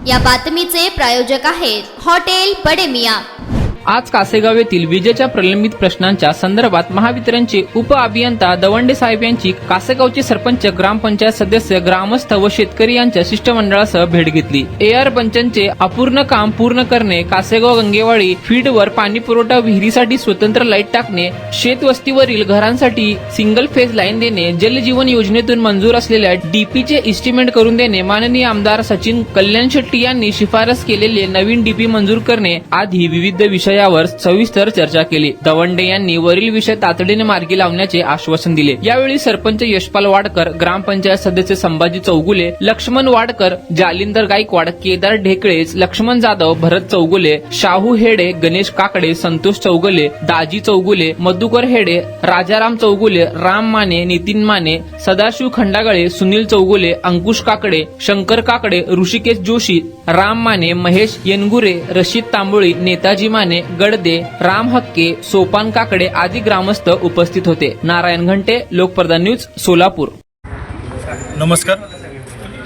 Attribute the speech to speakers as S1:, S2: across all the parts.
S1: या बातमीचे प्रायोजक आहेत हॉटेल बडे मियां।
S2: आज कासेगाव येथील विजेच्या प्रलंबित प्रश्नांच्या संदर्भात महावितरणचे उप अभियंता दवंडे साहेब यांची कासेगावचे सरपंच, ग्रामपंचायत सदस्य, ग्रामस्थ व शेतकरी यांच्या शिष्टमंडळासह भेट घेतली। एआर पंचांचे अपूर्ण काम पूर्ण करणे, कासेगाव गंगेवाडी फीडवर पाणी पुरवठा, विहिरीसाठी स्वतंत्र लाईट टाकणे, शेतवस्तीवरील घरांसाठी सिंगल फेज लाईन देणे, जलजीवन योजनेतून मंजूर असलेल्या डीपीचे इस्टिमेट करून देणे, माननीय आमदार सचिन कल्याण शेट्टी यांनी शिफारस केलेले नवीन डीपी मंजूर करणे आदी विविध विषयावर सविस्तर चर्चा केली। दवंडे यांनी वरील विषय तातडीने मार्गी लावण्याचे आश्वासन दिले। यावेळी सरपंच यशपाल वाडकर, ग्रामपंचायत सदस्य संभाजी चौगुले, लक्ष्मण वाडकर, जालिंदर गायकवाड, केदार ढेकळे, लक्ष्मण जाधव, भरत चौगुले, शाहू हेडे, गणेश काकडे, संतोष चौगुले, दाजी चौगुले, मधुकर हेडे, राजाराम चौगुले, राम माने, नितीन माने, सदाशिव खंडागळे, सुनील चौगुले, अंकुश काकडे, शंकर काकडे, ऋषिकेश जोशी, राम माने, महेश येनगुरे, रशीद तांबोळी, नेताजी माने, गडदे, राम हक्के, सोपान काकडे आदी ग्रामस्थ उपस्थित होते। नारायण घंटे, लोकप्रधान न्यूज, सोलापूर।
S3: नमस्कार।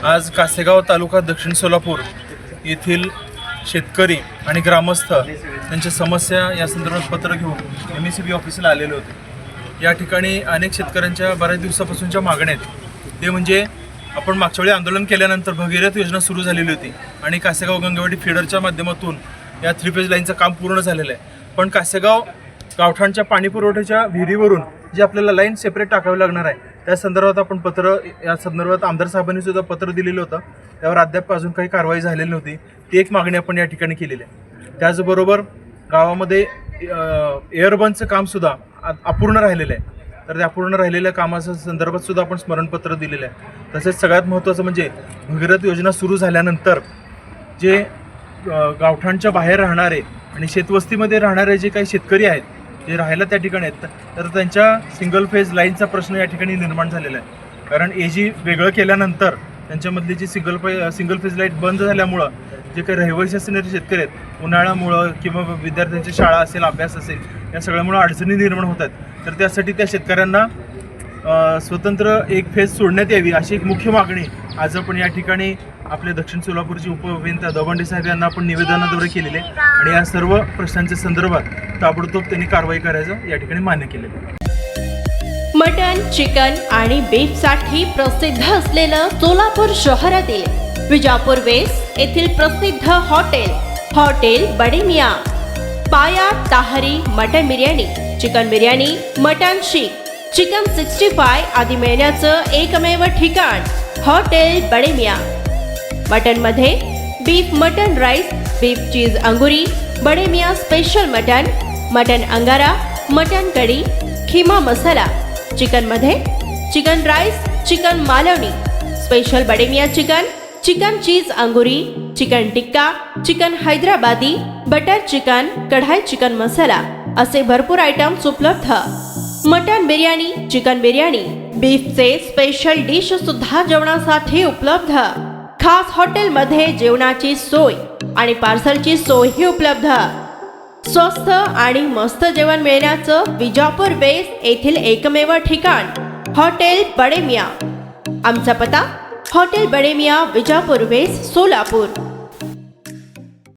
S3: आज कासेगाव तालुका दक्षिण सोलापूर येथील शेतकरी आणि ग्रामस्थ त्यांच्या समस्या या संदर्भात पत्र घेऊन MSCB ऑफिसला आलेले होते। या ठिकाणी अनेक शेतकऱ्यांच्या बऱ्याच दिवसापासूनच्या मागण्या आहेत। ते म्हणजे आपण मागच्या वेळी आंदोलन केल्यानंतर भगीरथ योजना सुरू झालेली होती आणि कासेगाव गंगेवाडी फीडरच्या माध्यमातून या 3 फेज लाईनचं काम पूर्ण झालेलं आहे। पण कासेगाव गावठाणच्या पाणी पुरवठ्याच्या विहिरीवरून जे आपल्याला लाईन सेपरेट टाकावी लागणार आहे त्या संदर्भात आपण या संदर्भात आमदार साहेबांनी सुद्धा पत्र दिलेलं होतं। त्यावर अद्याप अजून काही कारवाई झालेली नव्हती। ती एक मागणी आपण या ठिकाणी केलेली आहे। त्याचबरोबर गावामध्ये एअरबनचं काम सुद्धा अपूर्ण राहिलेलं आहे। तर त्या अपूर्ण राहिलेल्या कामाच्या संदर्भात सुद्धा आपण स्मरणपत्र दिलेलं आहे। तसेच सगळ्यात महत्त्वाचं म्हणजे भगीरथ योजना सुरू झाल्यानंतर जे गावठाणच्या बाहेर राहणारे आणि शेतवस्तीमध्ये राहणारे जे काही शेतकरी आहेत, जे राहायला त्या ठिकाणी आहेत, तर त्यांच्या सिंगल फेज लाईनचा प्रश्न या ठिकाणी निर्माण झालेला आहे। कारण AG वेगळं केल्यानंतर त्यांच्यामधली जी सिंगल फेज लाईट बंद झाल्यामुळं जे काही रहिवासी असणारे शेतकरी आहेत, उन्हाळ्यामुळं किंवा विद्यार्थ्यांची शाळा असेल, अभ्यास असेल, या सगळ्यामुळं अडचणी निर्माण होतात। तर त्यासाठी त्या शेतकऱ्यांना स्वतंत्र एक फेज सोडण्यात यावी अशी एक मुख्य मागणी आज आपण या ठिकाणी आपले दक्षिण सोलापूरचे उपअभियंता दवंडे साहेब यांना आपण निवेदनाद्वारे केलेले आणि या सर्व प्रश्नांच्या संदर्भात ताबडतोब त्यांनी कारवाई करायचं या ठिकाणी मान्य केलेलं आहे।
S4: मटन, चिकन आणि बीफ साठी प्रसिद्ध असलेलं सोलापूर शहरातील विजापूर वेस्ट येथील प्रसिद्ध hotel Bade Miyan. Paya tahri mutton biryani, chicken biryani, mutton seekh, chicken 65 आदी मिळण्याचं एकमेव ठिकाण हॉटेल बडे मियां। मटन मध्ये beef mutton rice, beef cheese angoori, Bade Miyan special mutton, mutton angara, mutton kadhi, keema masala. Chicken मध्ये chicken rice, chicken Malvani, special Bade Miyan chicken, chicken cheese angoori, chicken tikka, chicken Hyderabadi, butter chicken, kadai chicken masala असे भरपूर आयटम्स उपलब्ध। मटन बिर्याणी, चिकन बिर्याणी, बीफचे स्पेशल डिश सुद्धा जेवणासाठी उपलब्ध। खास हॉटेलमध्ये जेवणाची सोय आणि पार्सलची सोयही उपलब्ध। स्वस्त आणि मस्त जेवण मिळण्याचं विजापूर वेस्ट येथील एकमेव ठिकाण हॉटेल बडे मियां। आमचा पत्ता हॉटेल बडे मियां, विजापूर वेस्ट, सोलापूर।